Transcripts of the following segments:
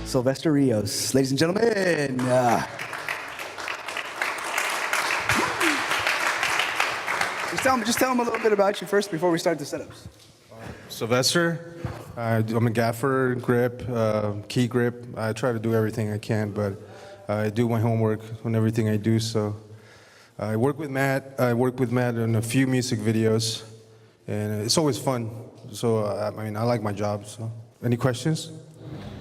Sylvester Rios. Ladies and gentlemen. Just tell them a little bit about you first before we start the setups. Sylvester, I'm a gaffer, grip, key grip. I try to do everything I can, but I do my homework on everything I do. So I work with Matt. I work with Matt on a few music videos, and it's always fun. So I mean, I like my job. So, any questions?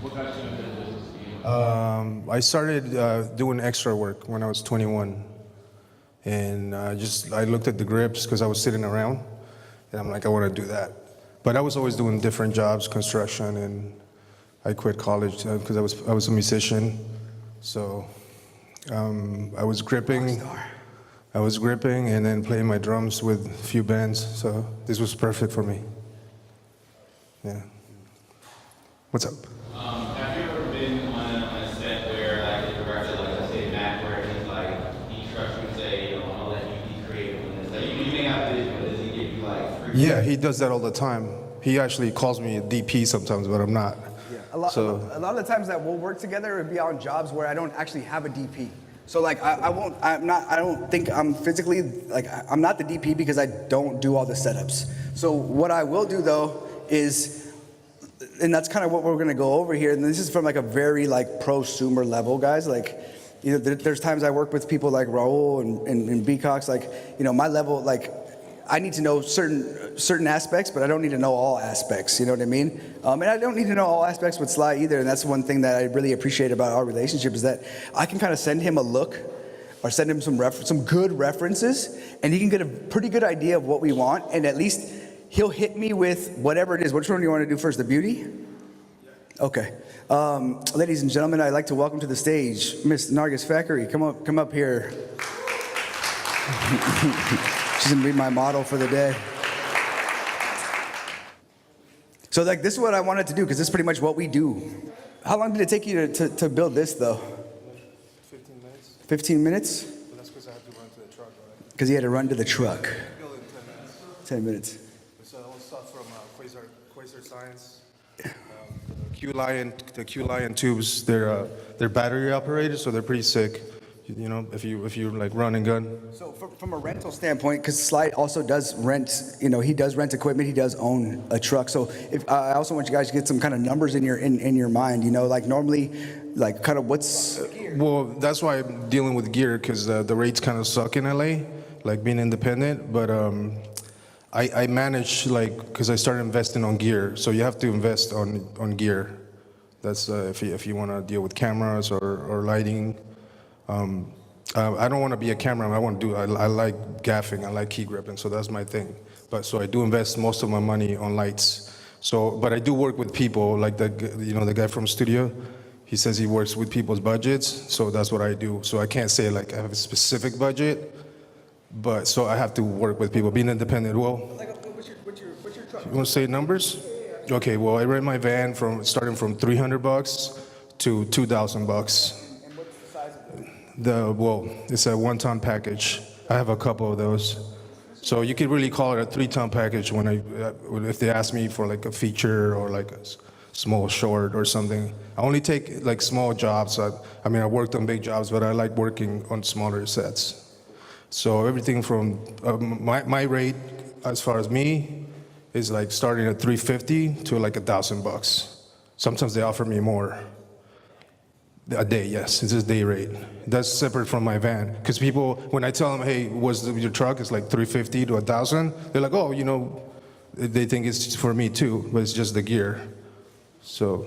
What got you into the business? I started doing extra work when I was 21, and I looked at the grips because I was sitting around, and I'm like, I want to do that. But I was always doing different jobs, construction, and I quit college because I was a musician. So I was gripping. I was gripping and then playing my drums with a few bands. So this was perfect for me. Yeah. What's up? Have you ever been on a set where, like, the director, like, let's say Matt, where he's like, he trusts you and say, you know, I'll let you be creative in this. Like, you may have vision, but does he give you like free? Yeah, he does that all the time. He actually calls me a DP sometimes, but I'm not. Yeah. A lot of the times that we'll work together would be on jobs where I don't actually have a DP. So like I don't think I'm physically, like I'm not the DP because I don't do all the setups. So what I will do though is, and that's kind of what we're gonna go over here, and this is from like a very like prosumer level, guys. Like, you know, there's times I work with people like Raul and Becox, like, you know, my level, like, I need to know certain aspects, but I don't need to know all aspects, you know what I mean? And I don't need to know all aspects with Sly either, and that's one thing that I really appreciate about our relationship is that I can kind of send him a look or send him some good references, and he can get a pretty good idea of what we want, and at least he'll hit me with whatever it is. Which one do you want to do first, the beauty? Okay. Ladies and gentlemen, I'd like to welcome to the stage Miss Nargis Fakhri. Come up here. She's gonna be my model for the day. So like this is what I wanted to do, because this is pretty much what we do. How long did it take you to build this though? 15 minutes. 15 minutes? But that's because I had to run to the truck, right? Because he had to run to the truck. Build in 10 minutes. 10 minutes. So all stuff from Quasar Science. The Q-Lion tubes, they're battery operated, so they're pretty sick. You know, if you like run and gun. So from a rental standpoint, because Sly also does rent, you know, he does rent equipment, he does own a truck. So if I also want you guys to get some kind of numbers in your mind, you know, like normally, like kind of what's. Well, that's why I'm dealing with gear, because the rates kind of suck in LA, like being independent. But I manage, like, because I started investing on gear, so you have to invest on gear. That's if you want to deal with cameras or lighting. I don't want to be a cameraman. I like gaffing. I like key gripping, so that's my thing. But so I do invest most of my money on lights. So, but I do work with people, like the guy from studio. He says he works with people's budgets, so that's what I do. So I can't say like I have a specific budget, but so I have to work with people. Being independent, well. What's your truck? You want to say numbers? Okay. Well, I rent my van starting from $300 to $2,000. It's a 1-ton package. I have a couple of those. So you could really call it a 3-ton package if they ask me for like a feature or like a small short or something. I only take like small jobs. I worked on big jobs, but I like working on smaller sets. So everything from my rate, as far as me, is like starting at $350 to like $1,000. Sometimes they offer me more. A day, yes, it's a day rate. That's separate from my van. Because people, when I tell them, hey, your truck is like $350 to $1,000, they're like, oh, you know, they think it's for me too, but it's just the gear. So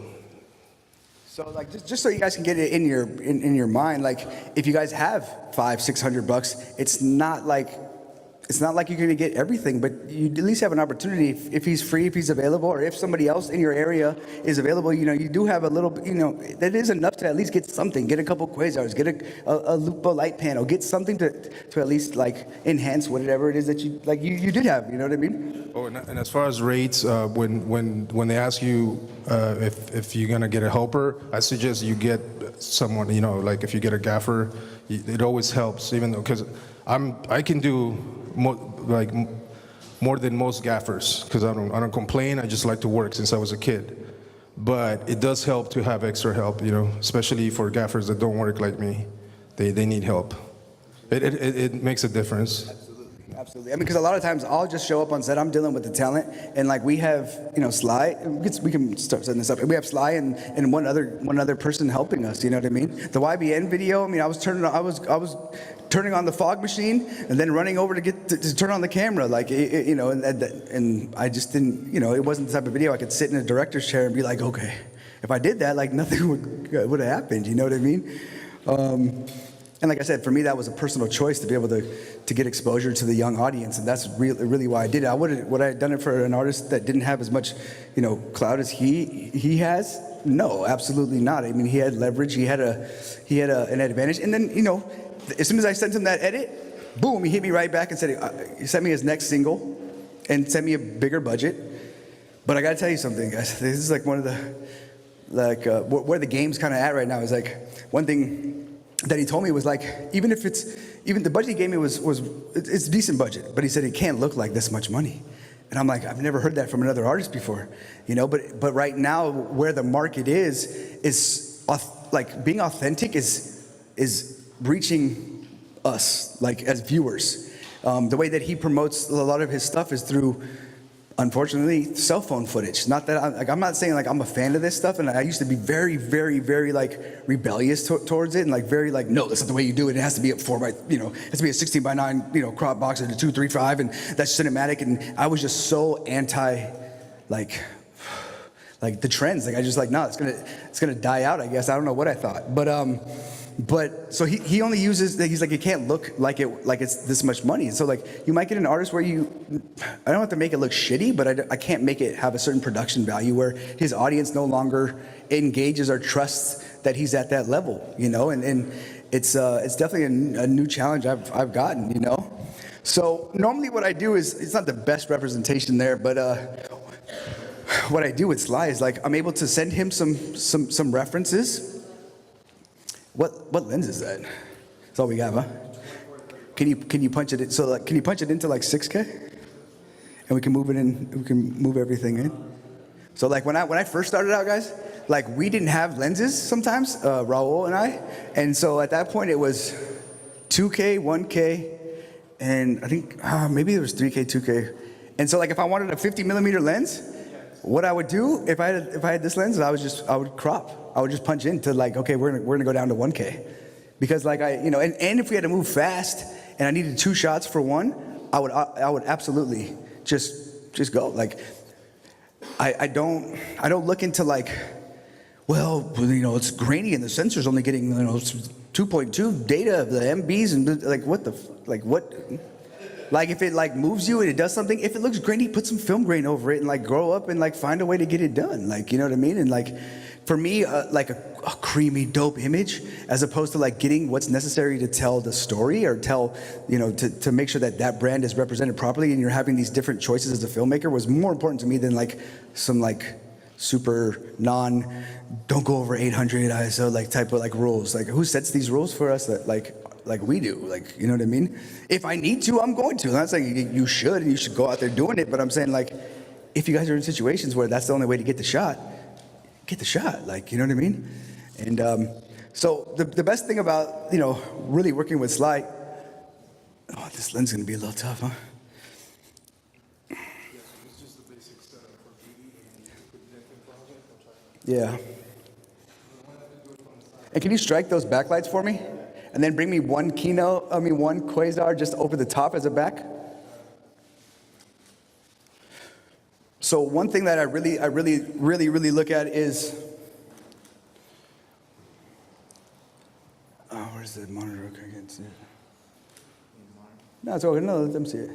like just so you guys can get it in your mind, like if you guys have $500-600, it's not like you're gonna get everything, but you at least have an opportunity if he's free, if he's available, or if somebody else in your area is available. You know, you do have a little, you know, that is enough to at least get something. Get a couple quasars, get a Lupa light panel, get something to at least like enhance whatever it is that you like. You did have, you know what I mean? Oh, and as far as rates, when they ask you if you're gonna get a helper, I suggest you get someone. You know, like if you get a gaffer, it always helps. Even though, because I can do more than most gaffers, because I don't complain. I just like to work since I was a kid. But it does help to have extra help, especially for gaffers that don't work like me. They need help. It makes a difference. Absolutely. I mean, because a lot of times I'll just show up on set. I'm dealing with the talent, and like we have, Sly. We can start setting this up. We have Sly and one other person helping us. You know what I mean? The YBN video. I mean, I was turning on the fog machine and then running over to turn on the camera. Like, and I just didn't. It wasn't the type of video I could sit in a director's chair and be like, okay, if I did that, like nothing would have happened. You know what I mean? And like I said, for me, that was a personal choice to be able to get exposure to the young audience, and that's really why I did it. Would I have done it for an artist that didn't have as much, clout as he has? No, absolutely not. I mean, he had leverage, he had an advantage, and then as soon as I sent him that edit, boom, he hit me right back and said he sent me his next single, and sent me a bigger budget. But I got to tell you something, guys. This is like one of the where the game's kind of at right now is like one thing that he told me was like, even the budget he gave me was it's a decent budget, but he said it can't look like this much money. And I'm like, I've never heard that from another artist before, but right now where the market is like being authentic is reaching us like as viewers. The way that he promotes a lot of his stuff is through, unfortunately, cell phone footage. Not that I'm not saying like I'm a fan of this stuff, and I used to be very, very, very like rebellious towards it, and like very like, no, that's not the way you do it. It has to be a 4x, it has to be a 16:9, crop box and a 2.35, and that's cinematic. And I was just so anti, like the trends. Like I just like, no, it's gonna die out. I guess I don't know what I thought, but so he only uses that. He's like, it can't look like it's this much money. So like you might get an artist where I don't have to make it look shitty, but I can't make it have a certain production value where his audience no longer engages or trusts that he's at that level, and it's definitely a new challenge I've gotten, So normally what I do is, it's not the best representation there, but what I do with Sly is like I'm able to send him some references. What lens is that? That's all we got, huh? Can you punch it in, so like, can you punch it into like 6K? And we can move it in. We can move everything in. So like when I first started out, guys, like we didn't have lenses sometimes, Raul and I, and so at that point it was 2K, 1K, and I think maybe there was 3K, 2K, and so like if I wanted a 50 millimeter lens, what I would do if I had this lens, I would crop. I would just punch into like, okay, we're gonna go down to 1K, because like and if we had to move fast and I needed 2 shots for one, I would absolutely just go. Like I don't look into like, well, it's grainy and the sensor's only getting 2.2 data of the MBs and like what. Like if it like moves you and it does something, if it looks grainy, put some film grain over it and like grow up and like find a way to get it done. Like, you know what I mean? And like for me, like a creamy, dope image, as opposed to like getting what's necessary to tell the story or tell, to make sure that brand is represented properly and you're having these different choices as a filmmaker was more important to me than like some like super don't go over 800 ISO like type of like rules. Like who sets these rules for us that like we do, like, you know what I mean? If I need to, I'm going to. I'm not saying you should go out there doing it, but I'm saying like, if you guys are in situations where that's the only way to get the shot, like, you know what I mean? And so the best thing about, really working with Sly, this lens is gonna be a little tough, huh? Yeah. And can you strike those backlights for me? And then bring me one quasar just over the top as a back. So one thing that I really look at is, where's the monitor? Okay, I can't see it. No, it's okay. No, let them see it.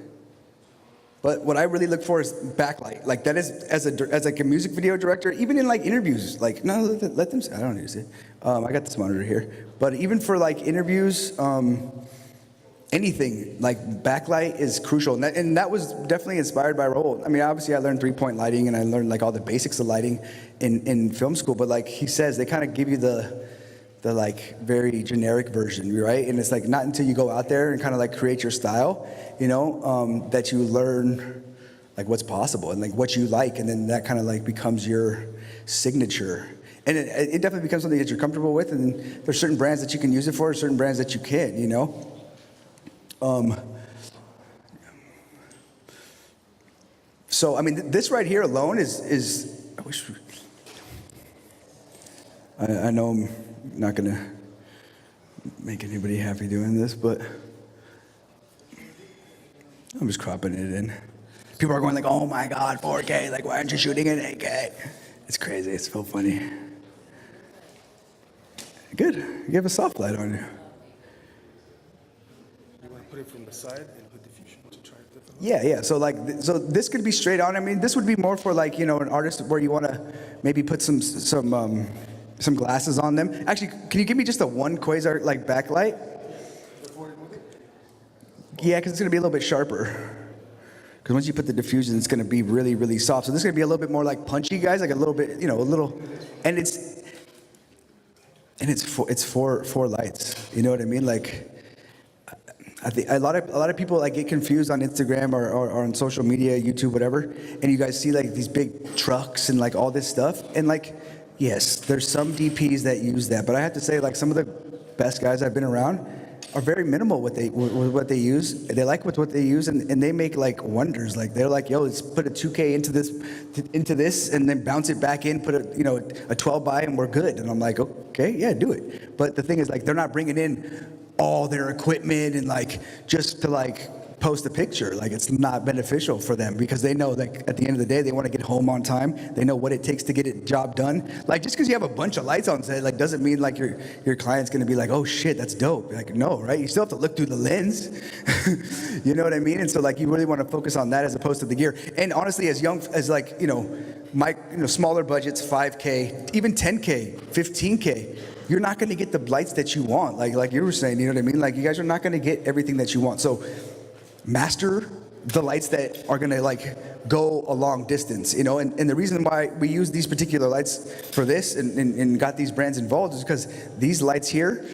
But what I really look for is backlight. Like that is, as like a music video director, even in like interviews, like, no, let them see. I don't need to see it. I got this monitor here. But even for like interviews, anything, like backlight is crucial. And that was definitely inspired by Raul. I mean, obviously I learned 3-point lighting and I learned like all the basics of lighting in film school. But like he says, they kind of give you the like very generic version, right? And it's like not until you go out there and kind of like create your style, that you learn like what's possible and like what you like, and then that kind of like becomes your signature. And it definitely becomes something that you're comfortable with, and there's certain brands that you can use it for, certain brands that you can't, you know? So, I mean, this right here alone is I wish, I know I'm not gonna make anybody happy doing this, but I'm just cropping it in. People are going like, oh my God, 4K, like why aren't you shooting in 8K? It's crazy, it's so funny. Good, you have a soft light on you. You want to put it from the side and put diffusion to try it differently? Yeah, so like, so this could be straight on. I mean, this would be more for like, you know, an artist where you want to maybe put some glasses on them. Actually, can you give me just a one quasar like backlight? Yeah, because it's going to be a little bit sharper. Because once you put the diffusion, it's going to be really, really soft. So this is going to be a little bit more like punchy, guys, like a little bit, you know, a little, and it's four lights. You know what I mean? Like, I think a lot of people like get confused on Instagram or on social media, YouTube, whatever, and you guys see like these big trucks and like all this stuff, and like, yes, there's some DPs that use that, but I have to say like some of the best guys I've been around are very minimal with what they use. They like with what they use, and they make like wonders. Like they're like, yo, let's put a 2K into this, and then bounce it back in, put a 12 by, and we're good. And I'm like, okay, yeah, do it. But the thing is, like, they're not bringing in all their equipment and like just to like post a picture. Like it's not beneficial for them because they know that at the end of the day they want to get home on time. They know what it takes to get it job done. Like just because you have a bunch of lights on set, like doesn't mean like your client's gonna be like, oh shit, that's dope. Like no, right? You still have to look through the lens. You know what I mean? And so like you really want to focus on that as opposed to the gear. And honestly, as young as like smaller budgets, 5K, even 10K, 15K. You're not going to get the lights that you want, like you were saying. You know what I mean? Like you guys are not going to get everything that you want. So master the lights that are going to like go a long distance, you know. And the reason why we use these particular lights for this and got these brands involved is because these lights here,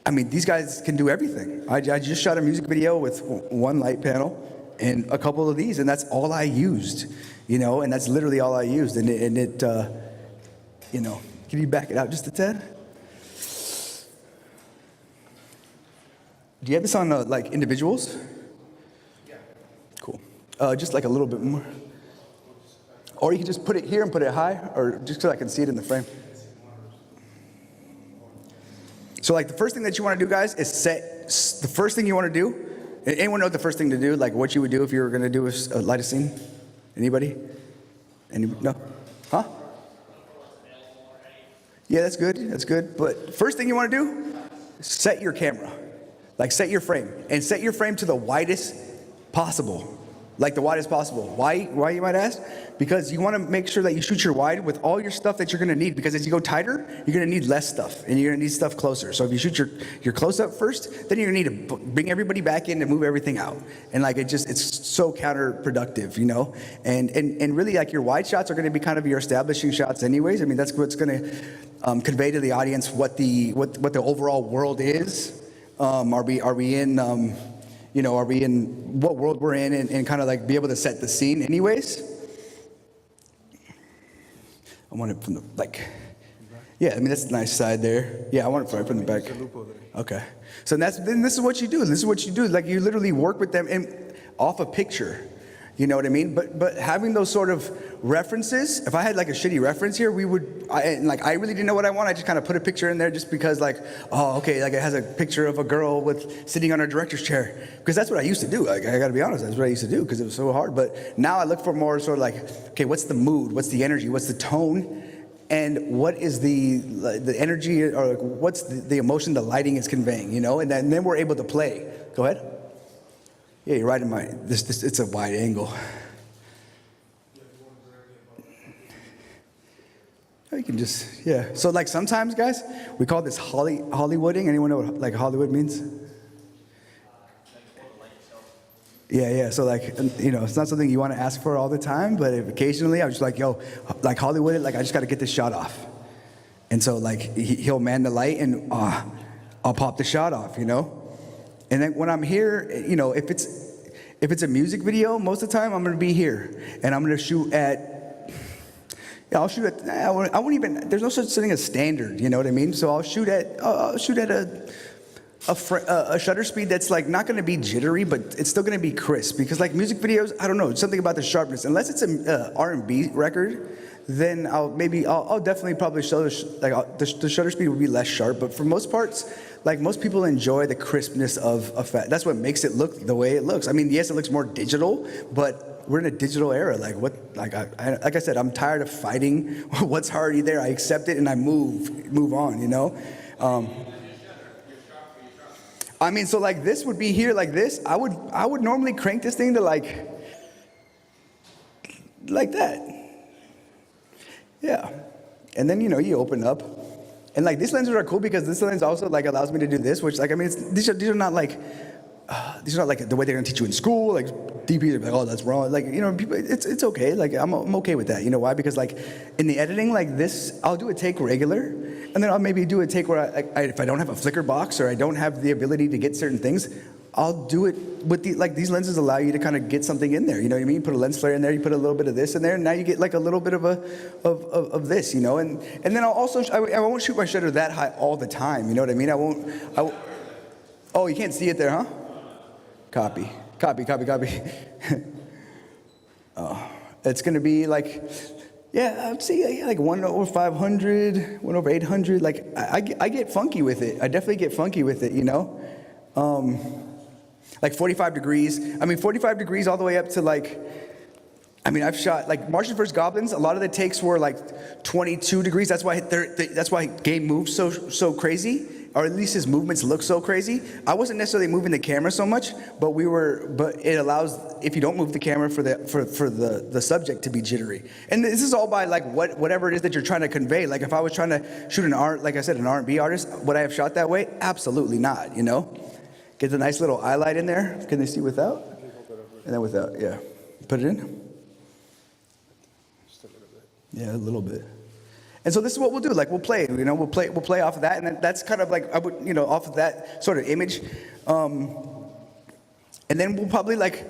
I mean, these guys can do everything. I just shot a music video with one light panel and a couple of these, and that's all I used, you know. And that's literally all I used. And it you know, can you back it out just a tad? Do you have this on like individuals? Yeah. Cool. Just like a little bit more. Or you can just put it here and put it high, or just so I can see it in the frame. So like the first thing that you want to do, guys, is set. The first thing you want to do. Anyone know the first thing to do? Like what you would do if you were going to do a light a scene? Anybody? No? Huh? Yeah, that's good. That's good. But first thing you want to do, set your camera. Like set your frame, and set your frame to the widest possible. Like the widest possible. Why you might ask? Because you want to make sure that you shoot your wide with all your stuff that you're going to need, because as you go tighter, you're going to need less stuff, and you're going to need stuff closer. So if you shoot your close-up first, then you're going to need to bring everybody back in and move everything out. And like it's so counterproductive, you know? And really like your wide shots are going to be kind of your establishing shots anyways. I mean, that's what's going to convey to the audience what the overall world is. Are we in what world we're in, and kind of like be able to set the scene anyways. I want it from the, like, yeah, I mean, that's the nice side there. Yeah, I want it from the back. Okay. So then this is what you do. This is what you do. Like you literally work with them off a picture. You know what I mean? But having those sort of references, if I had like a shitty reference here, I really didn't know what I want. I just kind of put a picture in there just because like, oh, okay, like it has a picture of a girl sitting on her director's chair. Because that's what I used to do. Like, I got to be honest, that's what I used to do because it was so hard. But now I look for more sort of like, okay, what's the mood? What's the energy? What's the tone? And what is the energy, or like, what's the emotion the lighting is conveying, you know? And then we're able to play. Go ahead. Yeah, you're right in my, this it's a wide angle. You can just, yeah. So like sometimes, guys, we call this Hollywooding. Anyone know what like Hollywood means? Yeah. So like, you know, it's not something you want to ask for all the time, but occasionally I'm just like, yo, like Hollywood, like I just got to get this shot off. And so like he'll man the light and I'll pop the shot off, you know? And then when I'm here, you know, if If it's a music video, most of the time I'm gonna be here, and I'm gonna shoot at, yeah, I'll shoot at, I won't even, there's no such thing as standard, you know what I mean? So I'll shoot at a shutter speed that's like not going to be jittery, but it's still going to be crisp, because like music videos, I don't know, something about the sharpness. Unless it's an R&B record, then I'll definitely probably show the shutter speed will be less sharp. But for most parts, like most people enjoy the crispness of effect. That's what makes it look the way it looks. I mean, yes, it looks more digital, but we're in a digital era. Like I said, I'm tired of fighting what's already there. I accept it and I move on. You know. I mean, so like this would be here like this. I would normally crank this thing to like that. Yeah. And then, you know, you open up. And like these lenses are cool because this lens also like allows me to do this, which like, I mean, these are not like the way they're gonna teach you in school. Like DPs are like, oh, that's wrong. Like, you know, people, it's okay. Like I'm okay with that. You know why? Because like in the editing like this, I'll do a take regular, and then I'll maybe do a take where if I don't have a flicker box or I don't have the ability to get certain things, I'll do it with these lenses allow you to kind of get something in there. You know what I mean? You put a lens flare in there, you put a little bit of this in there, and now you get like a little bit of this, you know. And then I'll also I won't shoot my shutter that high all the time. You know what I mean? I won't. Oh, you can't see it there, huh? Copy. Oh, it's gonna be like, yeah, I'd say like 1/500, 1/800. Like I get funky with it. I definitely get funky with it, you know. Like 45 degrees. I mean, 45 degrees all the way up to like, I mean, I've shot like Martian vs. Goblins. A lot of the takes were like 22 degrees. That's why game moves so crazy, or at least his movements look so crazy. I wasn't necessarily moving the camera so much, but it allows, if you don't move the camera, for the subject to be jittery. And this is all by like whatever it is that you're trying to convey. Like if I was trying to shoot like I said, an R&B artist, would I have shot that way? Absolutely not, you know? Get the nice little eye light in there. Can they see without? And then without, yeah. Put it in. Yeah, a little bit. And so this is what we'll do. Like we'll play, you know, we'll play off of that, and that's kind of like off of that sort of image. And then we'll probably like,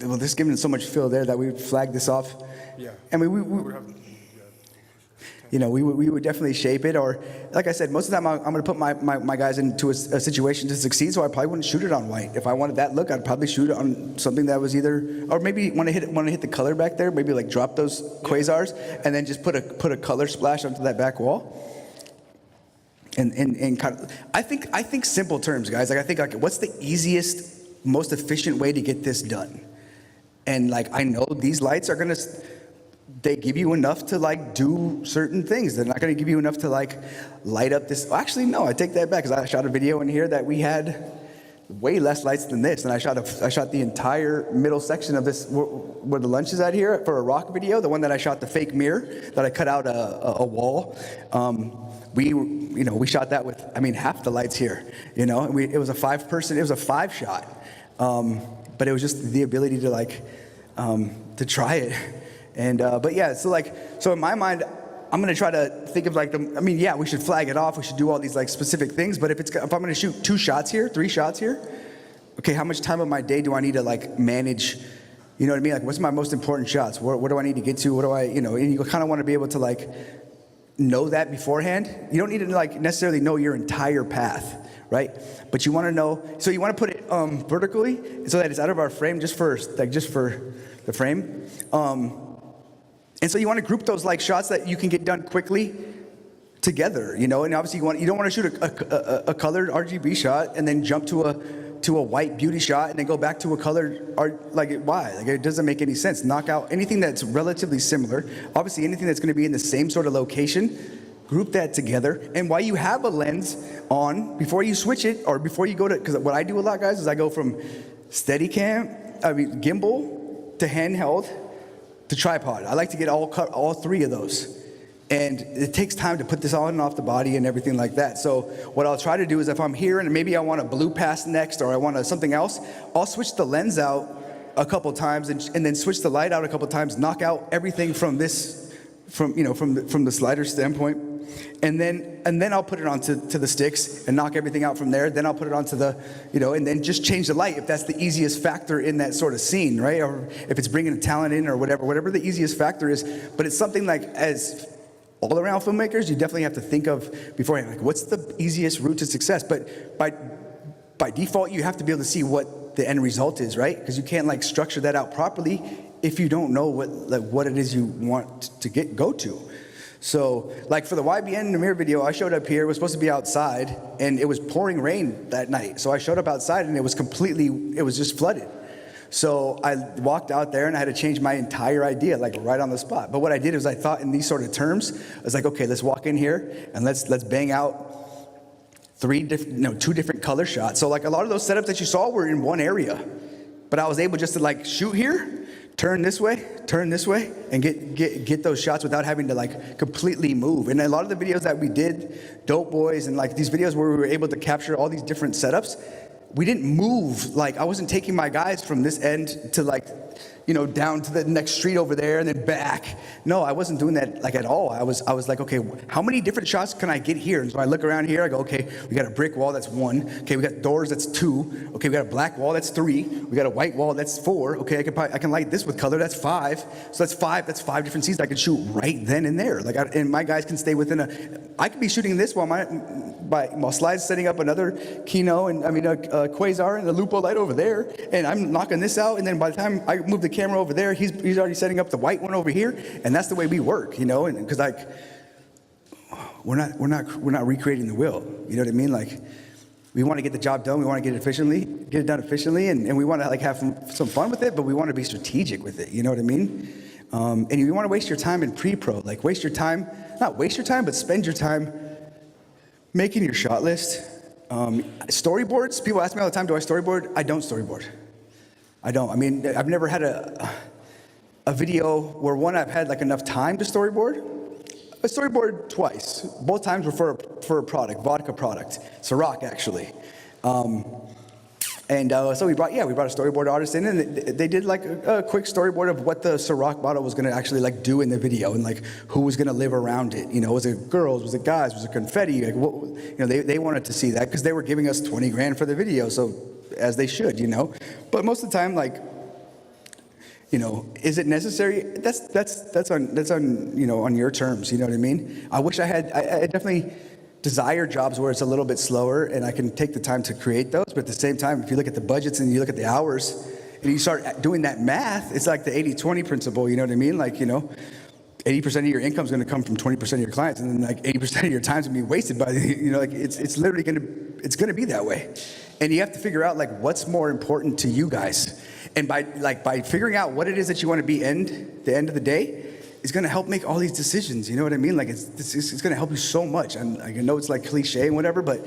well, this is giving it so much feel there that we flag this off. Yeah. I mean, we would definitely shape it, or like I said, most of the time I'm going to put my guys into a situation to succeed, so I probably wouldn't shoot it on white. If I wanted that look, I'd probably shoot it on something that was either, or maybe when I hit the color back there, maybe like drop those quasars and then just put a color splash onto that back wall. And kind of, I think simple terms, guys. Like I think like what's the easiest, most efficient way to get this done? And like I know these lights are gonna. They give you enough to like do certain things. They're not going to give you enough to like light up this. Actually, no, I take that back, because I shot a video in here that we had way less lights than this, and I shot the entire middle section of this where the lunch is at here for a rock video. The one that I shot the fake mirror that I cut out a wall. We shot that with half the lights here. You know, it was a 5 shot, but it was just the ability to like to try it. And but yeah, so in my mind, I'm gonna try to think of like we should flag it off. We should do all these like specific things. But if I'm gonna shoot 2 shots here, 3 shots here, okay, how much time of my day do I need to like manage? You know what I mean? Like, what's my most important shots? What do I need to get to? What do I, and you kind of want to be able to like know that beforehand. You don't need to like necessarily know your entire path, right? But you want to know. So you want to put it vertically so that it's out of our frame, just for the frame. And so you want to group those like shots that you can get done quickly together, and obviously you don't want to shoot a colored RGB shot and then jump to a white beauty shot and then go back to a colored art. Why? Like, it doesn't make any sense. Knock out anything that's relatively similar. Obviously anything that's going to be in the same sort of location, group that together. And while you have a lens on, before you switch it, or before you go to, because what I do a lot, guys, is I go from gimbal to handheld to tripod. I like to get all 3 of those. And it takes time to put this on and off the body and everything like that. So what I'll try to do is, if I'm here and maybe I want a blue pass next, or I want something else, I'll switch the lens out a couple times and then switch the light out a couple times, knock out everything from this from the slider standpoint, and then I'll put it onto the sticks and knock everything out from there. Then I'll put it onto the, and then just change the light if that's the easiest factor in that sort of scene, right? Or if it's bringing a talent in or whatever the easiest factor is. But it's something like, as all around filmmakers, you definitely have to think of beforehand, like, what's the easiest route to success? But by default, you have to be able to see what the end result is, right? Because you can't like structure that out properly if you don't know what it is you want to go to. So, like for the YBN Namir video, I showed up here. It was supposed to be outside, and it was pouring rain that night. So I showed up outside, and it was just flooded. So I walked out there, and I had to change my entire idea, like right on the spot. But what I did was I thought in these sort of terms. I was like, okay, let's walk in here, and let's bang out two different color shots. So like a lot of those setups that you saw were in one area, but I was able just to like shoot here, turn this way, and get those shots without having to like completely move. And a lot of the videos that we did, Dope Boys, and like these videos where we were able to capture all these different setups, we didn't move. Like I wasn't taking my guys from this end to like, down to the next street over there and then back. No, I wasn't doing that like at all. I was like, okay, how many different shots can I get here? And so I look around here, I go, okay, we got a brick wall, that's 1. Okay, we got doors, that's 2. Okay, we got a black wall, that's 3. We got a white wall, that's 4. Okay, I can light this with color, that's 5. So that's 5 different scenes I can shoot right then and there. Like, and my guys can stay within I could be shooting this while Slide's setting up another Kino and a Quasar and the Lupo light over there, and I'm knocking this out, and then by the time I move the camera over there, he's already setting up the white one over here, and that's the way we work, and because like we're not recreating the wheel, you know what I mean? Like we want to get the job done, we want to get it done efficiently, and we want to like have some fun with it, but we want to be strategic with it, you know what I mean? And you want to waste your time in pre-pro, like not waste your time, but spend your time making your shot list. Storyboards, people ask me all the time, do I storyboard? I don't storyboard. I don't. I've never had a video where I've had like enough time to storyboard. I storyboarded twice. Both times were for a product, vodka product, Ciroc actually. So we brought a storyboard artist in, and they did like a quick storyboard of what the Ciroc bottle was going to actually like do in the video, and like who was going to live around it. Was it girls? Was it guys? Was it confetti? Like what? They wanted to see that because they were giving us $20,000 for the video, so as they should, But most of the time, like, is it necessary? That's on your terms. You know what I mean? I wish I definitely desire jobs where it's a little bit slower and I can take the time to create those. But at the same time, if you look at the budgets and you look at the hours and you start doing that math, it's like the 80-20 principle, you know what I mean? Like, 80% of your income is going to come from 20% of your clients, and then like 80% of your time is going to be wasted by it's literally going to be that way. And you have to figure out like what's more important to you guys. And by figuring out what it is that you want to be the end of the day, is going to help make all these decisions. You know what I mean? Like it's going to help you so much. And I know it's like cliche and whatever, but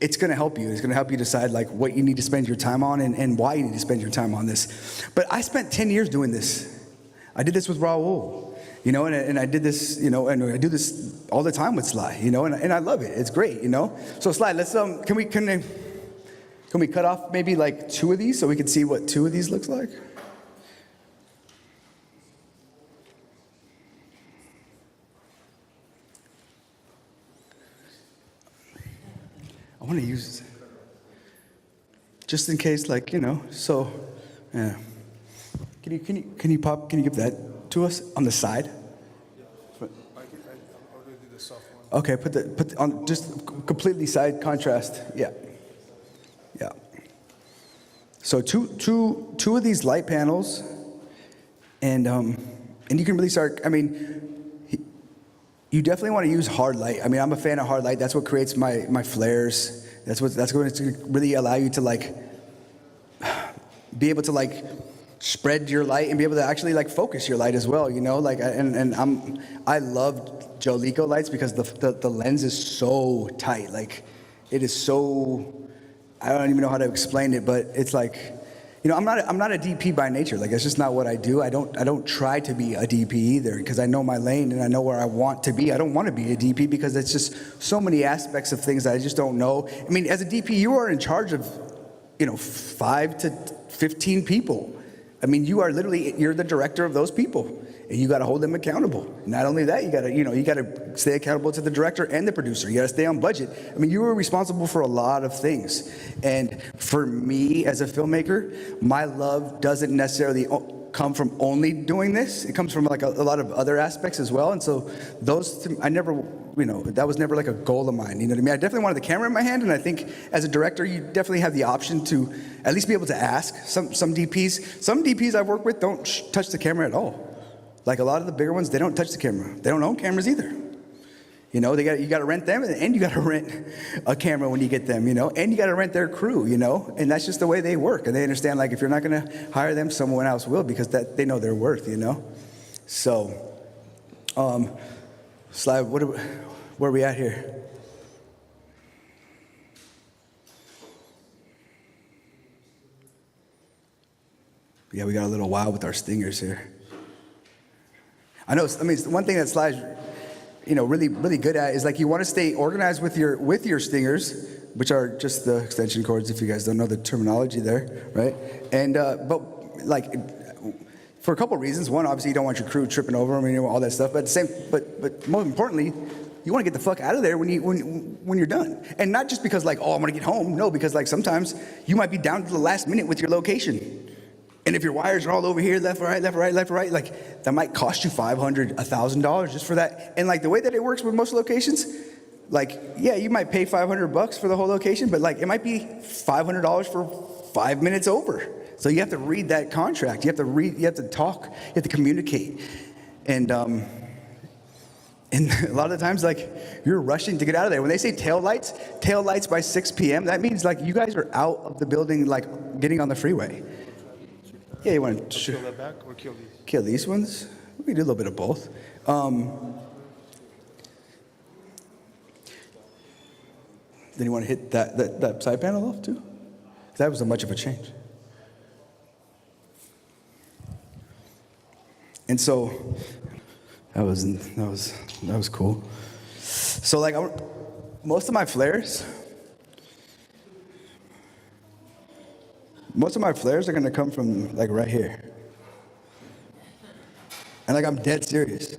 it's going to help you. It's going to help you decide like what you need to spend your time on and why you need to spend your time on this. But I spent 10 years doing this. I did this with Raul, and I did this, and I do this all the time with Sly, and I love it. It's great, So Sly, let's can we cut off maybe like 2 of these so we can see what 2 of these looks like? I want to use just in case, like, so, yeah. Can you give that to us on the side? I'll do the soft one. Okay, put on just completely side contrast. Yeah. So two of these light panels, and you can really start. You definitely want to use hard light. I'm a fan of hard light. That's what creates my flares. That's going to really allow you to like be able to like spread your light and be able to actually like focus your light as well. Like I love Jolico lights because the lens is so tight. Like it is so. I don't even know how to explain it, but it's like. I'm not a DP by nature. Like that's just not what I do. I don't try to be a DP either because I know my lane and I know where I want to be. I don't want to be a DP because it's just so many aspects of things that I just don't know. As a DP, you are in charge of 5 to 15 people. You're the director of those people. and you got to hold them accountable. Not only that, you got to stay accountable to the director and the producer. You got to stay on budget. I mean, you were responsible for a lot of things. And for me as a filmmaker, my love doesn't necessarily come from only doing this. It comes from like a lot of other aspects as well. And so those, I never, that was never like a goal of mine. You know what I mean? I definitely wanted the camera in my hand, and I think as a director, you definitely have the option to at least be able to ask. Some DPs I've worked with don't touch the camera at all. Like a lot of the bigger ones, they don't touch the camera. They don't own cameras either. You got to rent them, and you got to rent a camera when you get them, and you got to rent their crew, and that's just the way they work. And they understand, like, if you're not going to hire them, someone else will, because that they know their worth, So, Slide, where are we at here? Yeah, we got a little wild with our stingers here. One thing that Slide's really, really good at is like you want to stay organized with your stingers, which are just the extension cords, if you guys don't know the terminology there, right? And but like for a couple of reasons. One, obviously you don't want your crew tripping over them and all that stuff. But more importantly, you want to get the fuck out of there when you're done. And not just because like, oh, I'm gonna get home. No, because like sometimes you might be down to the last minute with your location. And if your wires are all over here, left, right, like that might cost you $500, $1,000 just for that. And like the way that it works with most locations, like, yeah, you might pay $500 for the whole location, but like it might be $500 for 5 minutes over. So you have to read that contract. You have to talk, you have to communicate. And a lot of the times, like, you're rushing to get out of there. When they say tail lights by 6 p.m., that means like you guys are out of the building, like getting on the freeway. Yeah, you want to kill that back or kill these? Kill these ones? We can do a little bit of both. Then you want to hit that side panel off too? That wasn't much of a change. And so that was cool. So like most of my flares are gonna come from like right here. And like I'm dead serious.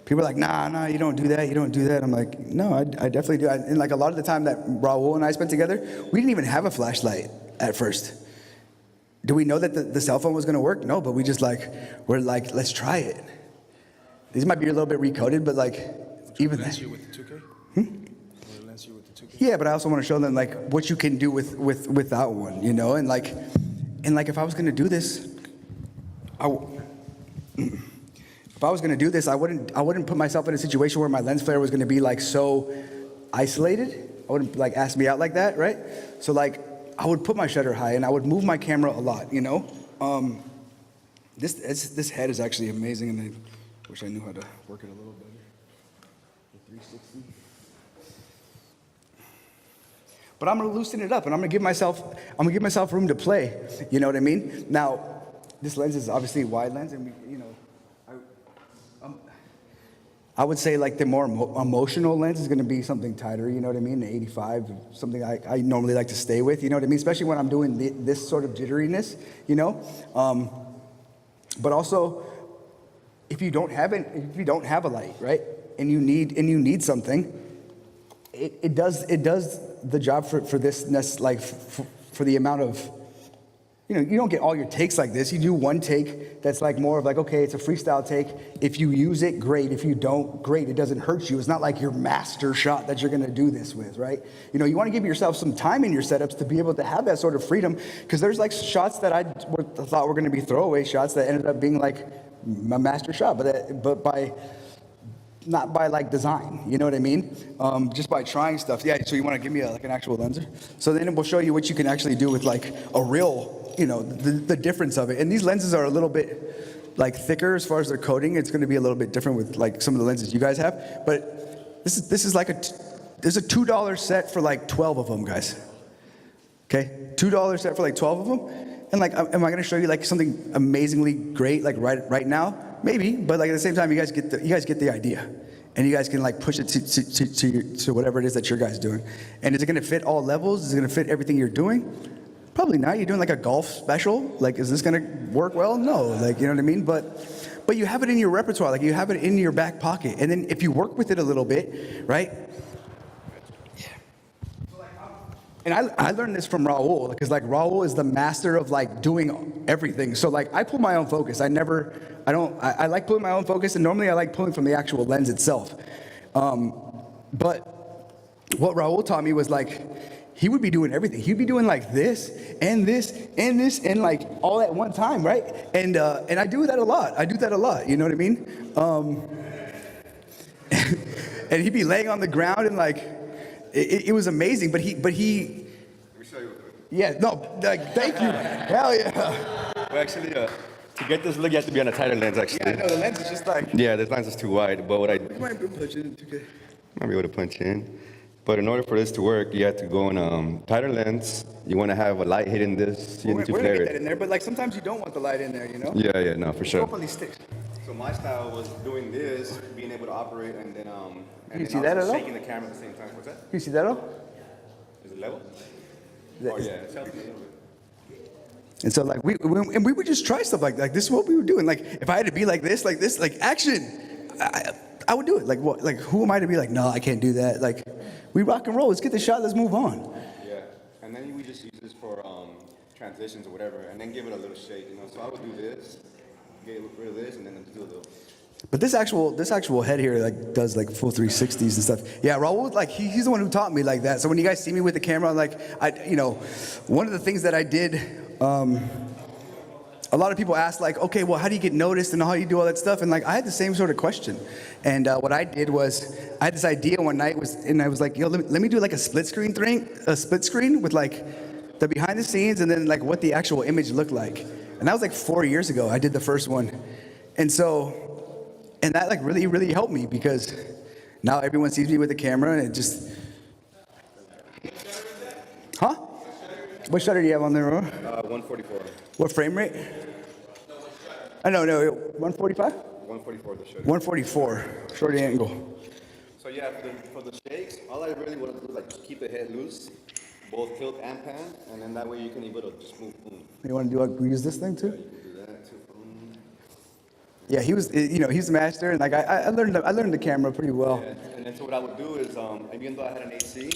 People are like, nah, you don't do that. I'm like, no, I definitely do. And like a lot of the time that Raul and I spent together, we didn't even have a flashlight at first. Do we know that the cell phone was gonna work? No, but we're like, let's try it. These might be a little bit recoded, but like, even that. You with the 2K? Lens you with the 2K? Yeah, but I also want to show them like what you can do without one, and like if I was gonna do this, I wouldn't put myself in a situation where my lens flare was gonna be like so isolated. I wouldn't like ask me out like that, right? So like I would put my shutter high and I would move my camera a lot, This head is actually amazing, and I wish I knew how to work it a little better. The 360. But I'm gonna loosen it up, and I'm gonna give myself room to play. You know what I mean? Now, this lens is obviously a wide lens, and I would say like the more emotional lens is gonna be something tighter. You know what I mean? The 85, something I normally like to stay with. You know what I mean? Especially when I'm doing this sort of jitteriness. But also, if you don't have a light, right, and you need something, it does the job for this, like for the amount of, you don't get all your takes like this. You do one take that's like more of like, okay, it's a freestyle take. If you use it, great. If you don't, great. It doesn't hurt you. It's not like your master shot that you're gonna do this with, right? You wanna give yourself some time in your setups to be able to have that sort of freedom, because there's like shots that I thought were gonna be throwaway shots that ended up being like my master shot, but not by like design, you know what I mean? Just by trying stuff. Yeah, so you want to give me like an actual lenser? So then we'll show you what you can actually do with like a real, the difference of it. And these lenses are a little bit like thicker as far as their coating. It's going to be a little bit different with like some of the lenses you guys have. But this is like there's a $2 set for like 12 of them, guys. Okay, $2 set for like 12 of them. And like, am I going to show you like something amazingly great like right now? Maybe, but like at the same time, you guys get the idea, and you guys can like push it to whatever it is that your guys doing. And is it going to fit all levels? Is it going to fit everything you're doing? Probably not. You're doing like a golf special. Like, is this going to work well? No. Like, you know what I mean? But but you have it in your repertoire, like you have it in your back pocket. And then if you work with it a little bit, right? And I learned this from Raul, because like Raul is the master of like doing everything. So like I pull my own focus. I like pulling my own focus, and normally I like pulling from the actual lens itself. But what Raul taught me was like, he would be doing everything. He'd be doing like this and this and this and like all at one time, right? And I do that a lot. You know what I mean? And he'd be laying on the ground and like, it was amazing. But he. Let me show you. Yeah. No. Like, thank you. Hell yeah. Well, actually, to get this look, you have to be on a tighter lens. Actually. Yeah. No, the lens is just like. Yeah, this lens is too wide. But what I You might be punching. might be able to punch in. But in order for this to work, you have to go on tighter lens. You want to have a light hitting this. You need to We're gonna flare get that it. in there, but like sometimes you don't want the light in there, you know? Yeah, no, for Go sure. up on these sticks. So my style was doing this, being able to operate, and then You see that at all? shaking the camera at the same time. What's that? You see that all? Is it level? That- Oh yeah, it's helping a little bit. And so like we would just try stuff like this is what we were doing. Like if I had to be like this, like action, I would do it. Like what? Like who am I to be like? No, I can't do that. Like we rock and roll. Let's get the shot. Let's move on. Yeah, and then we just use this for transitions or whatever, and then give it a little shake, you know. So I would do this, get rid of this, and then do a little. But this actual head here like does like full 360s and stuff. Yeah, Raul like he's the one who taught me like that. So when you guys see me with the camera, like one of the things that I did. A lot of people ask like, okay, well, how do you get noticed and how do you do all that stuff? And like, I had the same sort of question. And what I did was, I had this idea one night and I was like, yo, let me do like a split screen with like the behind the scenes and then like what the actual image looked like. And that was like 4 years ago. I did the first one. And that like really, really helped me because now everyone sees me with the camera and it just, huh? What shutter do you have on there, Aurora? 144. What frame rate? No, 145? 144 the shutter. 144, short angle. So yeah, for the shakes, all I really want to do is like keep the head loose, both tilt and pan, and then that way you can be able to just move. You want to use this thing too? You can do that too. Yeah, he's the master, and like I learned the camera pretty well. Yeah. And then so what I would do is, even though I had an AC,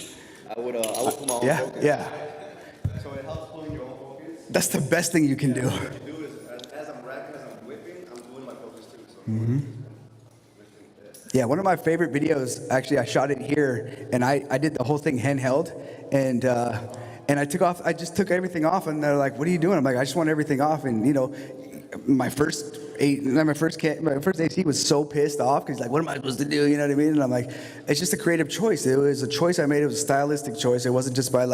I would put my own focus. Yeah. So it helps pulling your own focus. That's the best thing you can do. What you do is, as I'm racking, as I'm whipping, I'm doing my focus too. So. Yeah, one of my favorite videos, actually, I shot it here, and I did the whole thing handheld, and I just took everything off, and they're like, "What are you doing?" I'm like, "I just want everything off," and my first AC was so pissed off because like, what am I supposed to do? You know what I mean? And I'm like, it's just a creative choice. It was a choice I made. It was a stylistic choice. It wasn't just by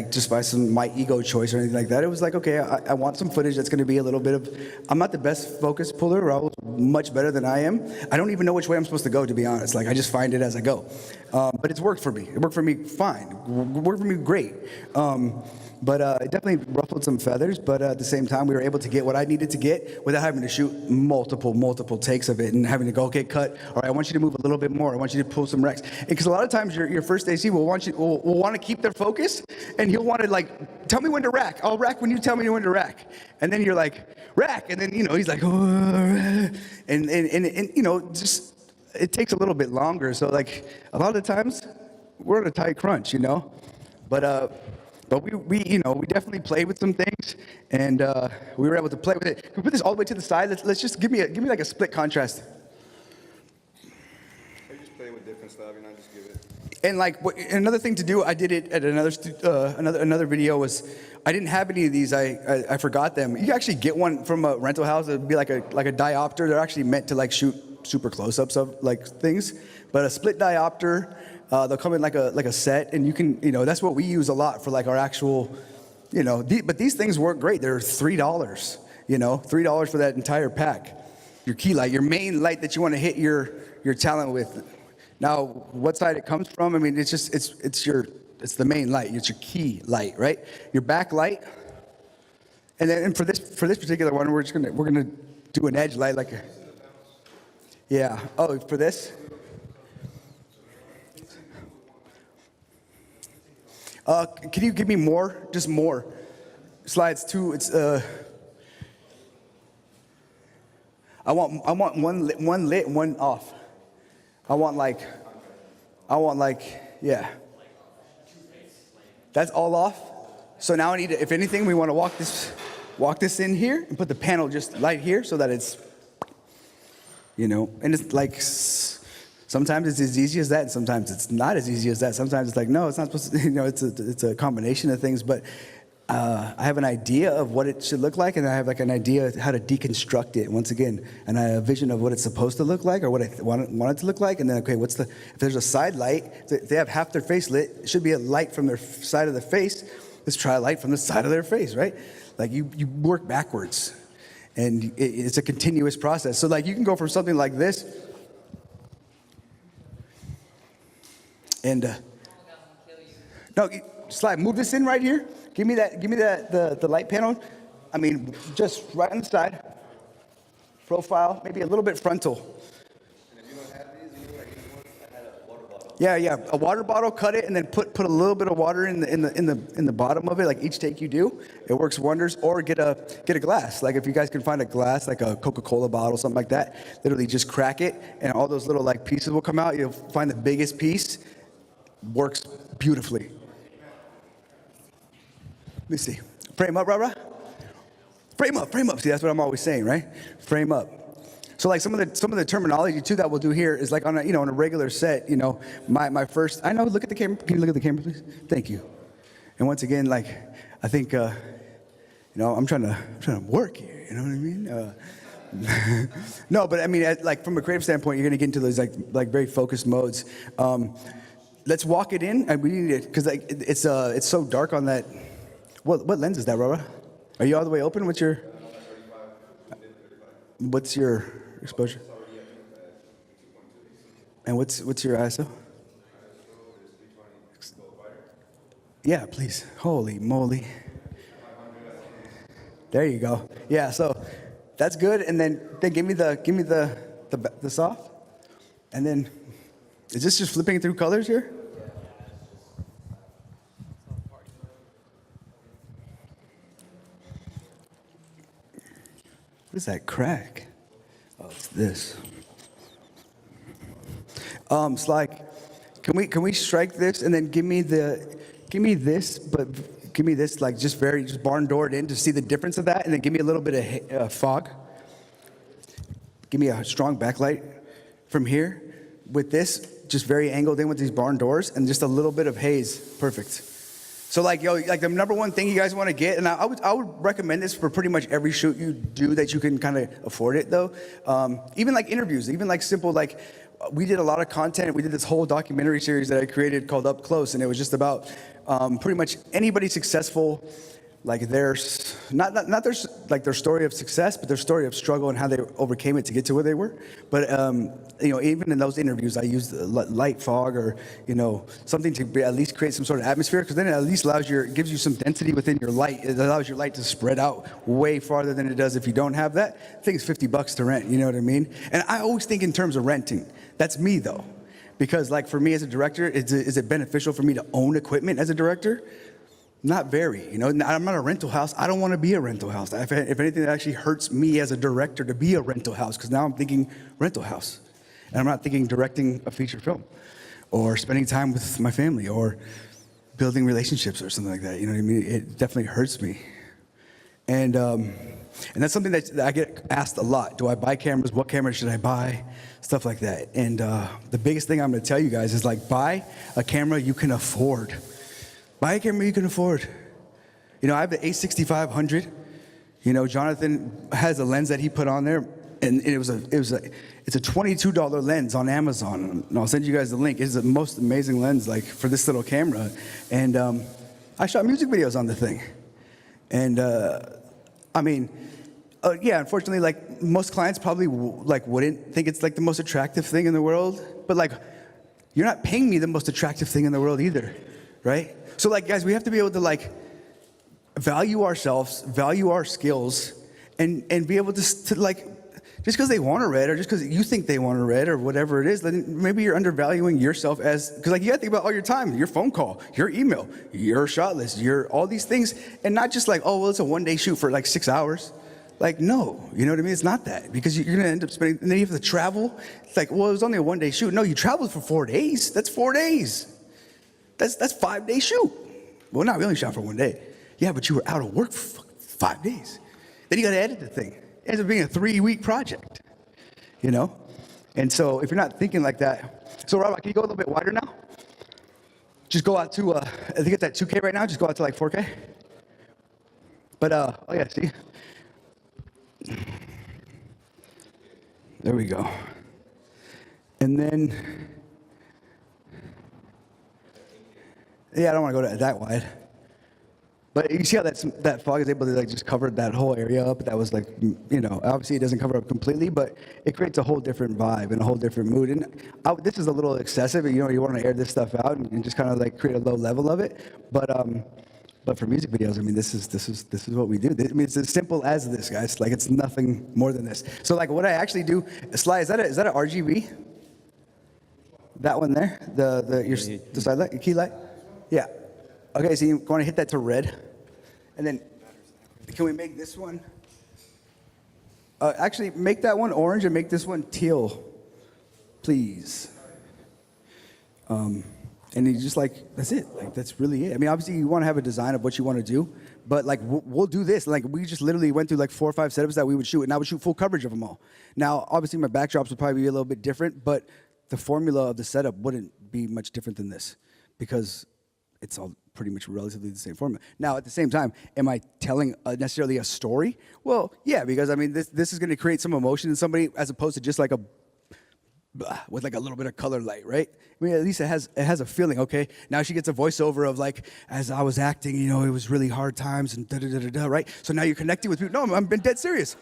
just by my ego choice or anything like that. It was like, okay, I want some footage that's going to be a little bit of. I'm not the best focus puller. Raul's much better than I am. I don't even know which way I'm supposed to go, to be honest. Like I just find it as I go. But it's worked for me. It worked for me fine. It worked for me great. But it definitely ruffled some feathers, but at the same time, we were able to get what I needed to get without having to shoot multiple takes of it and having to go, okay, cut. All right, I want you to move a little bit more. I want you to pull some recs. Because a lot of times your first AC will want to keep their focus, and he'll want to like, tell me when to rack. I'll rack when you tell me when to rack. And then you're like, rack. And then, he's like, oh, and just, it takes a little bit longer. So like a lot of the times we're on a tight crunch, But we definitely played with some things, and we were able to play with it. Can we put this all the way to the side? Let's just give me like a split contrast. I just play with different stuff, just give it. And like another thing to do, I did it at another video was I didn't have any of these. I forgot them. You can actually get one from a rental house. It'd be like a diopter. They're actually meant to like shoot super close-ups of like things, but a split diopter. They'll come in like a set, and you can, that's what we use a lot for like our actual, but these things work great. They're $3, $3 for that entire pack. Your key light, your main light that you want to hit your talent with. Now, what side it comes from? I mean, it's the main light. It's your key light, right? Your back light, and for this particular one, we're gonna do an edge light like, yeah. Oh, for this. Can you give me more? Just more. Slides 2. It's I want one lit, one off. I want like, yeah. That's all off. So now I need to, if anything, we want to walk this in here and put the panel just light here so that it's, and it's like, sometimes it's as easy as that, and sometimes it's not as easy as that. Sometimes it's like, no, it's not supposed to, it's a combination of things, but I have an idea of what it should look like, and I have like an idea of how to deconstruct it once again, and I have a vision of what it's supposed to look like or what I want it to look like, and then, okay, if there's a side light, if they have half their face lit, it should be a light from their side of the face. Let's try a light from the side of their face, right? Like you work backwards, and it's a continuous process. So like you can go from something like this, and no, slide, move this in right here. Give me the light panel. I mean, just right on the side. Profile, maybe a little bit frontal. And if you don't have these, you know, like I had a water bottle. Yeah, a water bottle, cut it, and then put a little bit of water in the bottom of it, like each take you do. It works wonders. Or get a glass. Like if you guys can find a glass, like a Coca-Cola bottle, something like that. Literally just crack it, and all those little like pieces will come out. You'll find the biggest piece. Works beautifully. Let me see. Frame up, Rara. Frame up. See, that's what I'm always saying, right? Frame up. So like some of the terminology too that we'll do here is like on a regular set. My first. I know. Look at the camera. Can you look at the camera, please? Thank you. And once again, like I think, I'm trying to work here. You know what I mean? No, but I mean, like from a creative standpoint, you're gonna get into those like very focused modes. Let's walk it in, and we need it because like it's so dark on that. What lens is that, Rara? Are you all the way open? What's your exposure? And what's your ISO? Yeah, please. Holy moly. There you go. Yeah, so that's good. And then give me the soft. And then is this just flipping through colors here? What is that crack? Oh, it's this. It's like, can we strike this and then give me this, but give me this like just barn doored in to see the difference of that, and then give me a little bit of fog. Give me a strong backlight from here with this, just very angled in with these barn doors, and just a little bit of haze. Perfect. So like the number one thing you guys want to get, and I would recommend this for pretty much every shoot you do that you can kind of afford it though. Even like interviews, even like simple like we did a lot of content. We did this whole documentary series that I created called Up Close, and it was just about pretty much anybody successful, like their their story of success, but their story of struggle and how they overcame it to get to where they were. But even in those interviews, I used light fog or something to at least create some sort of atmosphere, because then it at least gives you some density within your light. It allows your light to spread out way farther than it does if you don't have that. I think it's $50 to rent. You know what I mean? And I always think in terms of renting. That's me though, because like for me as a director, is it beneficial for me to own equipment as a director? Not very, I'm not a rental house. I don't want to be a rental house. If anything, that actually hurts me as a director to be a rental house, because now I'm thinking rental house. And I'm not thinking directing a feature film or spending time with my family or building relationships or something like that. You know what I mean? It definitely hurts me. And that's something that I get asked a lot. Do I buy cameras? What camera should I buy? Stuff like that. And the biggest thing I'm going to tell you guys is like, buy a camera you can afford. Buy a camera you can afford. I have the A6500. Jonathan has a lens that he put on there, and it's a $22 lens on Amazon. And I'll send you guys the link. It's the most amazing lens, like for this little camera. And I shot music videos on the thing. And unfortunately, like most clients probably wouldn't think it's like the most attractive thing in the world. But like, you're not paying me the most attractive thing in the world either, right? So like, guys, we have to be able to like value ourselves, value our skills, and be able to like, just because they want a red, or just because you think they want a red, or whatever it is, then maybe you're undervaluing yourself because like you got to think about all your time, your phone call, your email, your shot list, all these things, and not just like, oh, well, it's a one-day shoot for like 6 hours. Like, no, you know what I mean? It's not that, because you're gonna end up spending, and then you have to travel. It's like, well, it was only a 1-day shoot. No, you traveled for 4 days. That's 4 days. That's 5-day shoot. Well, not, we only shot for 1 day. Yeah, but you were out of work for 5 days. Then you gotta edit the thing. It ends up being a 3-week project, you know? And so if you're not thinking like that, so Robert, can you go a little bit wider now? Just go out to, I think it's at 2K right now, just go out to like 4K. But, oh yeah, see? There we go. And then, yeah, I don't want to go that wide. But you see how that fog is able to like just cover that whole area up? That was like, you know, obviously it doesn't cover up completely, but it creates a whole different vibe and a whole different mood. And this is a little excessive, you know, you want to air this stuff out and just kind of like create a low level of it. But for music videos, I mean, this is what we do. I mean, it's as simple as this, guys. Like, it's nothing more than this. So like what I actually do, Sly, is that a RGB? That one there, the side light, your key light? Yeah. Okay, so you want to hit that to red, and then can we make this one? Actually, make that one orange and make this one teal, please. And you just like, that's it. Like, that's really it. I mean, obviously you want to have a design of what you want to do, but like we'll do this. Like, we just literally went through like 4 or 5 setups that we would shoot, and I would shoot full coverage of them all. Now, obviously my backdrops would probably be a little bit different, but the formula of the setup wouldn't be much different than this, because it's all pretty much relatively the same formula. Now, at the same time, am I telling necessarily a story? Well, yeah, because I mean, this is going to create some emotion in somebody, as opposed to just like with like a little bit of color light, right? I mean, at least it has a feeling. Okay, now she gets a voiceover of like, as I was acting, you know, it was really hard times and da-da-da-da-da, right? So now you're connecting with people. No, I'm dead serious.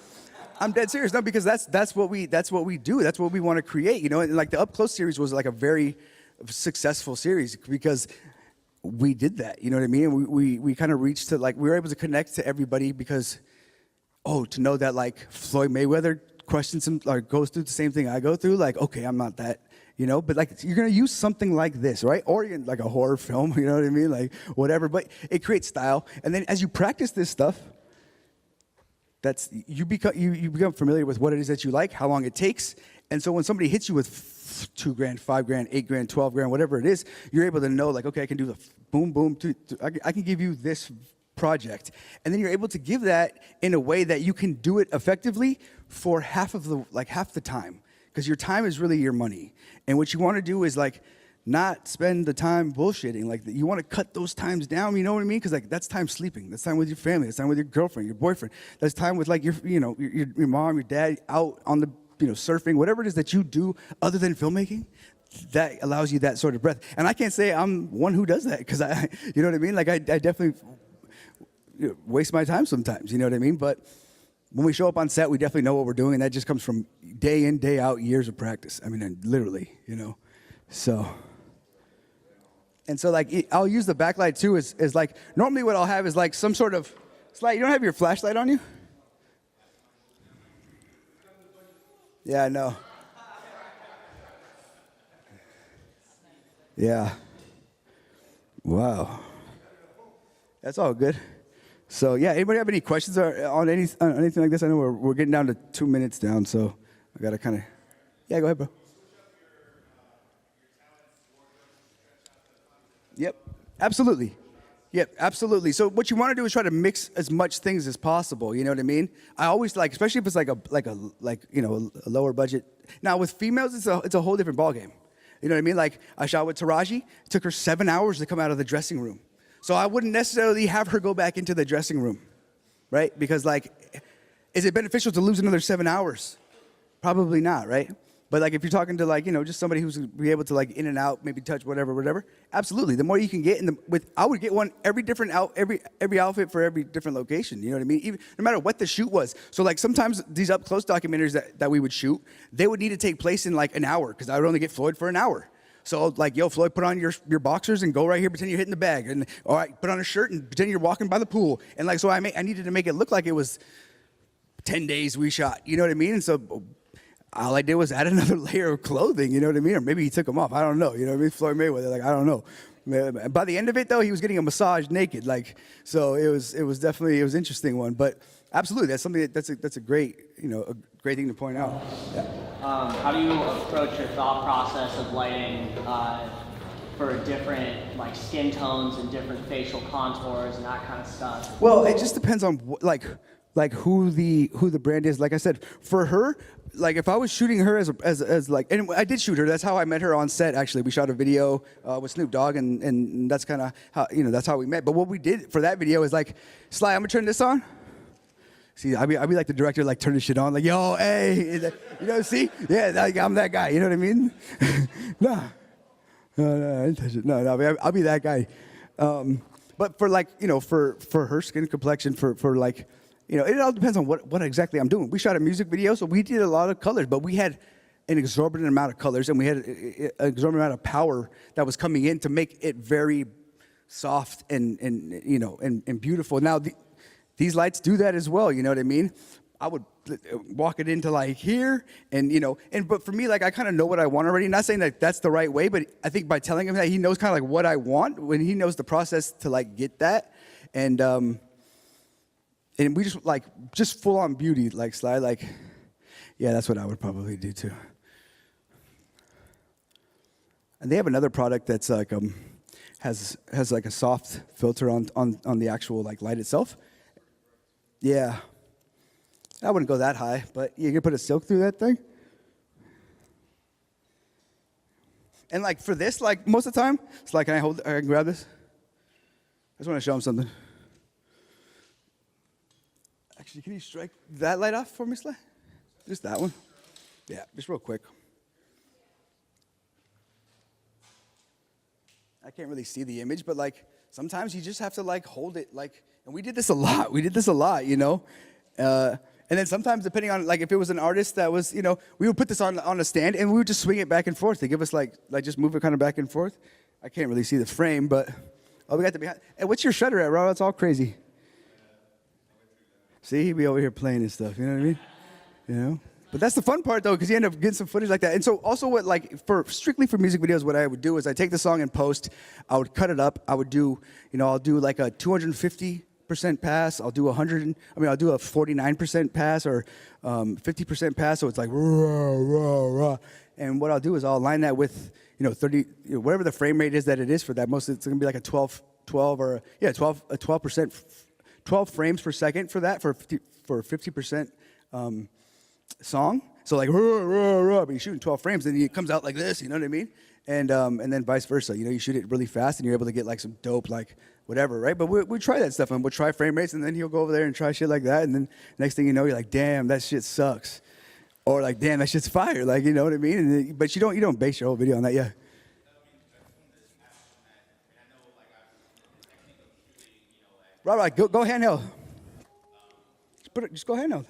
I'm dead serious. No, because that's what we do. That's what we want to create, you know? And like the Up Close series was like a very successful series because we did that, you know what I mean? And we kind of reached to, like, we were able to connect to everybody because, to know that like Floyd Mayweather questions him or goes through the same thing I go through, like, okay, I'm not that, you know, but like you're gonna use something like this, right? Or you're like a horror film, you know what I mean? Like whatever, but it creates style. And then as you practice this stuff, you become familiar with what it is that you like, how long it takes. And so when somebody hits you with $2 grand, $5 grand, $8 grand, 12 grand, whatever it is, you're able to know, like, okay, I can do the boom, boom, I can give you this project. And then you're able to give that in a way that you can do it effectively for half the time. Because your time is really your money. And what you want to do is like not spend the time bullshitting. Like, you want to cut those times down, you know what I mean? Because like that's time sleeping, that's time with your family, that's time with your girlfriend, your boyfriend, that's time with like your mom, your dad, out on the surfing, whatever it is that you do other than filmmaking, that allows you that sort of breath. And I can't say I'm one who does that, because you know what I mean? Like I definitely waste my time sometimes, you know what I mean? But when we show up on set, we definitely know what we're doing, and that just comes from day in, day out, years of practice. I mean, literally, so. And so like, I'll use the backlight too as like, normally what I'll have is like some sort of, Sly, you don't have your flashlight on you? Yeah, I know. Yeah. Wow. That's all good. So yeah, anybody have any questions on anything like this? I know we're getting down to 2 minutes down, so I gotta kind of. Yeah, go ahead, bro. Yep, absolutely. Yep, absolutely. So what you want to do is try to mix as much things as possible. You know what I mean? I always like, especially if it's like a lower budget. Now with females, it's a whole different ballgame. You know what I mean? Like I shot with Taraji. It took her 7 hours to come out of the dressing room. So I wouldn't necessarily have her go back into the dressing room, right? Because like, is it beneficial to lose another 7 hours? Probably not, right? But like if you're talking to like, just somebody who's be able to like in and out, maybe touch whatever, absolutely. The more you can get I would get one every outfit for every different location. You know what I mean? Even no matter what the shoot was. So like sometimes these up close documentaries that we would shoot, they would need to take place in like an hour, because I would only get Floyd for an hour. So like, yo, Floyd, put on your boxers and go right here, pretend you're hitting the bag, and all right, put on a shirt and pretend you're walking by the pool. And like, so I needed to make it look like it was 10 days we shot. You know what I mean? And so all I did was add another layer of clothing, you know what I mean? Or maybe he took them off. I don't know. You know what I mean? Floyd Mayweather, like, I don't know. By the end of it, though, he was getting a massage naked. Like, so it was definitely, it was an interesting one. But Absolutely, that's something that's a great, a great thing to point out. Yeah. How do you approach your thought process of lighting for different like skin tones and different facial contours and that kind of stuff? Well, it just depends on like who the brand is. Like I said, for her, like if I was shooting her as like, and I did shoot her. That's how I met her on set. Actually, we shot a video with Snoop Dogg, and that's kind of how that's how we met. But what we did for that video is like, Sly, I'm gonna turn this on. See, I'd be like the director, like turn this shit on, like yo, hey, see, yeah, like, I'm that guy. You know what I mean? No, I'll be that guy. But for like, for her skin complexion, for like, it all depends on what exactly I'm doing. We shot a music video, so we did a lot of colors, but we had an exorbitant amount of colors, and we had an exorbitant amount of power that was coming in to make it very soft and beautiful. Now, these lights do that as well, you know what I mean? I would walk it into like here, but for me, like I kind of know what I want already. Not saying that that's the right way, but I think by telling him that, he knows kind of like what I want, when he knows the process to like get that, and we just full on beauty, like Sly, like, yeah, that's what I would probably do too. And they have another product that's like has like a soft filter on the actual like light itself. Yeah. I wouldn't go that high, but you can put a silk through that thing. And like for this, like most of the time, it's like, I can grab this? I just want to show him something. Actually, can you strike that light off for me, Sly? Just that one? Yeah, just real quick. I can't really see the image, but like sometimes you just have to like hold it, like, and we did this a lot. And then sometimes, depending on, like, if it was an artist that was, we would put this on a stand, and we would just swing it back and forth. They give us, like just move it kind of back and forth. I can't really see the frame, but, we got the behind. And what's your shutter at, Rob? It's all crazy. See, he'd be over here playing and stuff, you know what I mean? But that's the fun part, though, because you end up getting some footage like that. And so also strictly for music videos, what I would do is I take the song in post, I would cut it up, I would do, I'll do like a 250% pass. I'll do I'll do a 49% pass or 50% pass. So it's like rah, rah, rah. And what I'll do is I'll align that with 30, whatever the frame rate is that it is for that. Most it's gonna be like a 12 frames per second for that for 50% song. So like rah, rah, rah, but you're shooting 12 frames, and it comes out like this. You know what I mean? And then vice versa. You shoot it really fast, and you're able to get like some dope like whatever, right? But we try that stuff, and we'll try frame rates, and then he'll go over there and try shit like that, and then next thing you know, you're like, damn, that shit sucks, or like, damn, that shit's fire, like, you know what I mean? But you don't base your whole video on that, yeah. Right, go handheld. Just go handheld.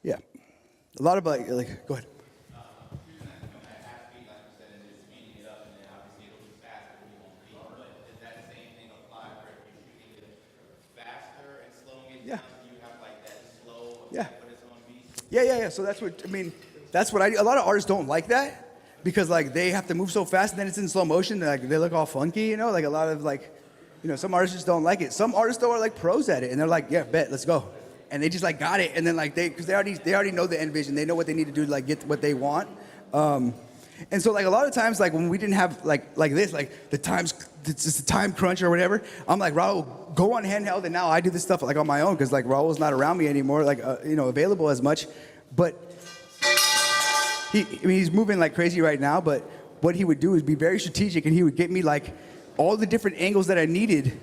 Yeah, a lot of like, go ahead. Yeah. So that's what I do. A lot of artists don't like that because like they have to move so fast and then it's in slow motion. Like they look all funky, like a lot of like, some artists just don't like it. Some artists though are like pros at it and they're like, yeah, bet, let's go. And they just like got it. And then like because they already know the end vision. They know what they need to do to like get what they want. And so like a lot of times like when we didn't have like this, like it's just a time crunch or whatever, I'm like, Raul, go on handheld, and now I do this stuff like on my own because like Raul's not around me anymore, like available as much. But he's moving like crazy right now, but what he would do is be very strategic, and he would get me like all the different angles that I needed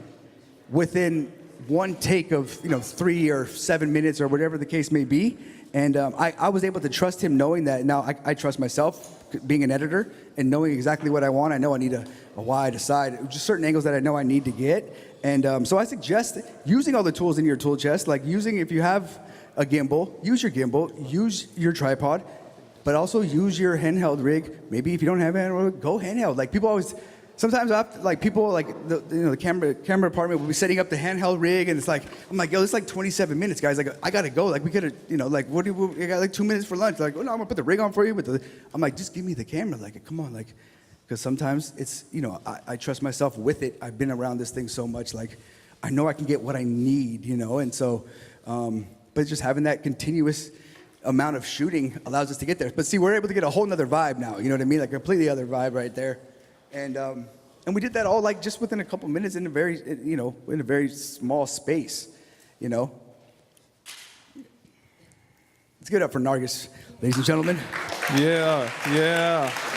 within one take of 3 or 7 minutes or whatever the case may be. And I was able to trust him knowing that. Now I trust myself being an editor and knowing exactly what I want. I know I need a wide, a side, just certain angles that I know I need to get. And so I suggest using all the tools in your tool chest, like if you have a gimbal, use your tripod, but also use your handheld rig. Maybe if you don't have a handheld, go handheld. Like people always, sometimes people like the camera department will be setting up the handheld rig, and it's like, I'm like, yo, it's like 27 minutes, guys. Like I gotta go. Like we could have, like I got like 2 minutes for lunch. Like, oh no, I'm gonna put the rig on for you. I'm like, just give me the camera. Like, come on, like, because sometimes it's, I trust myself with it. I've been around this thing so much. Like, I know I can get what I need, and so But just having that continuous amount of shooting allows us to get there. But see, we're able to get a whole nother vibe now. You know what I mean? Like a completely other vibe right there. And we did that all like just within a couple minutes in a very, in a very small space, you know. Let's give it up for Nargis, ladies and gentlemen. Yeah, yeah.